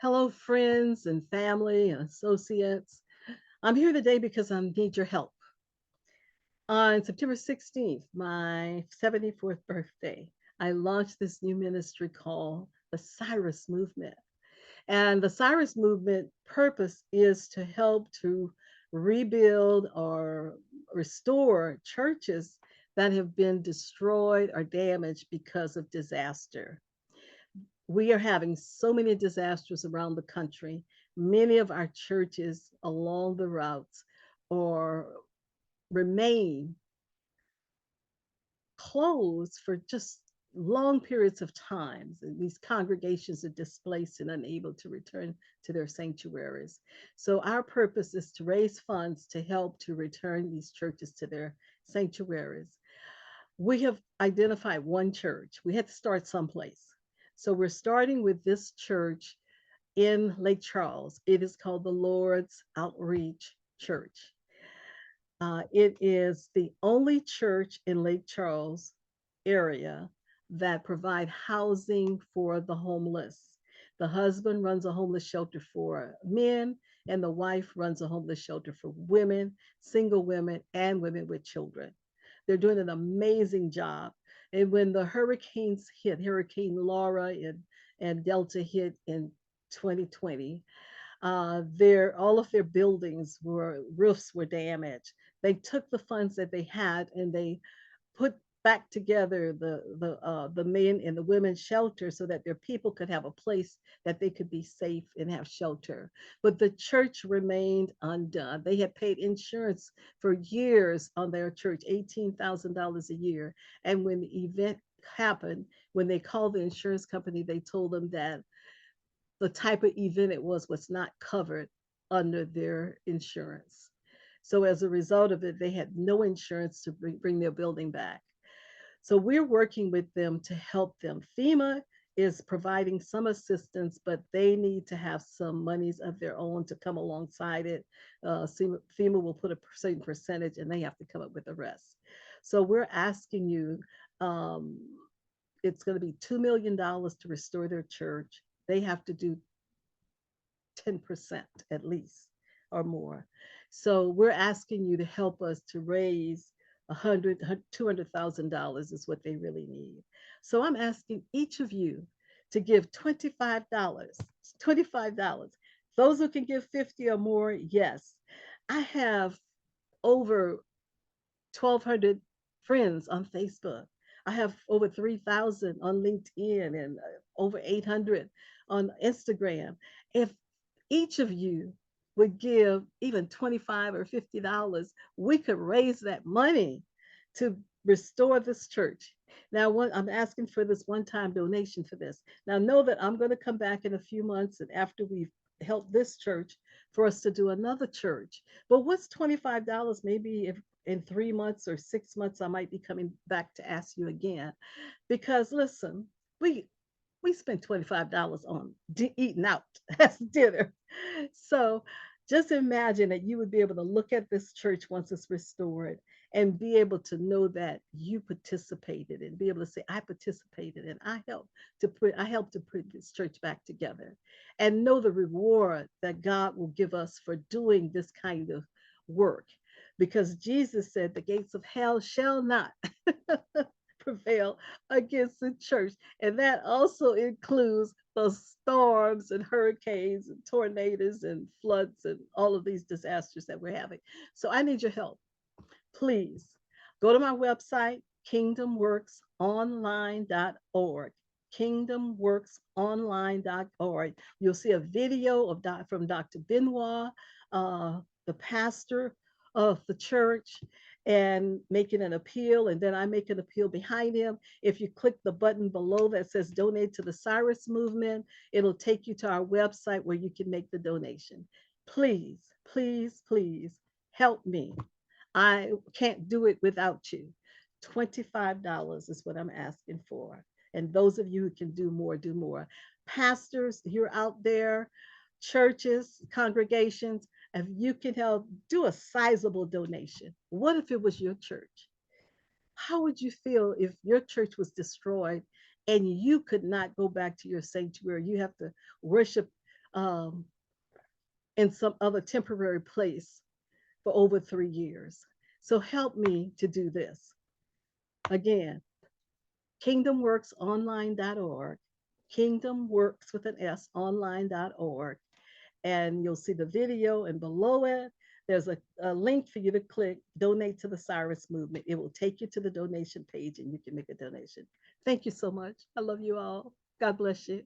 Hello, friends and family and associates. I'm here today because I need your help. On September 16th, my 74th birthday, I launched this new ministry called the Cyrus Movement. And the Cyrus Movement purpose is to help to rebuild or restore churches that have been destroyed or damaged because of disaster. We are having so many disasters around the country. Many of our churches along the routes or remain closed for just long periods of times. And these congregations are displaced and unable to return to their sanctuaries. So our purpose is to raise funds to help to return these churches to their sanctuaries. We have identified one church. We had to start someplace. So we're starting with this church in Lake Charles. It is called the Lord's Outreach Church. It is the only church in Lake Charles area that provide housing for the homeless. The husband runs a homeless shelter for men, and the wife runs a homeless shelter for women, single women, and women with children. They're doing an amazing job. And when the hurricanes hit, Hurricane Laura and Delta hit in 2020, their all of their buildings were roofs were damaged. They took the funds that they had and they put back together the men and the women's shelter so that their people could have a place that they could be safe and have shelter. But the church remained undone. They had paid insurance for years on their church, $18,000 a year. And when the event happened, when they called the insurance company, they told them that the type of event it was not covered under their insurance. So as a result of it, they had no insurance to bring their building back. So we're working with them to help them. FEMA is providing some assistance, but they need to have some monies of their own to come alongside it. FEMA will put a certain percentage and they have to come up with the rest. So we're asking you, um, it's going to be $2 million to restore their church. They have to do 10% at least or more. So we're asking you to help us to raise $200,000 is what they really need. So I'm asking each of you to give $25. $25. Those who can give 50 or more, yes. I have over 1,200 friends on Facebook. I have over 3,000 on LinkedIn and over 800 on Instagram. If each of you would give even 25 or $50, we could raise that money to restore this church. Now, I'm asking for this one-time donation for this. Now, know that I'm going to come back in a few months and after we've helped this church for us to do another church. But what's $25? Maybe if in 3 months or 6 months, I might be coming back to ask you again. Because listen, we we spent $25 on eating out as dinner. So just imagine that you would be able to look at this church once it's restored and be able to know that you participated and be able to say, I participated and I helped to put this church back together and know the reward that God will give us for doing this kind of work. Because Jesus said the gates of hell shall not prevail against the church. And that also includes the storms and hurricanes and tornadoes and floods and all of these disasters that we're having. So I need your help. Please go to my website, kingdomworksonline.org. Kingdomworksonline.org. You'll see a video from Dr. Benoit, the pastor of the church, and making an appeal. And then I make an appeal behind him. If you click the button below that says donate to the Cyrus movement, it'll take you to our website where you can make the donation. Please, please, please help me. I can't do it without you. $25 is what I'm asking for. And those of you who can do more, do more. Pastors, you're out there, churches, congregations, if you can help, do a sizable donation. What if it was your church? How would you feel if your church was destroyed and you could not go back to your sanctuary? You have to worship um, in some other temporary place for over 3 years. So help me to do this. Again, kingdomworksonline.org, kingdomworks with an S online.org, and you'll see the video, and below it there's a link for you to click donate to the Cyrus movement. It will take you to the donation page and you can make a donation. Thank you so much. I love you all. God bless you.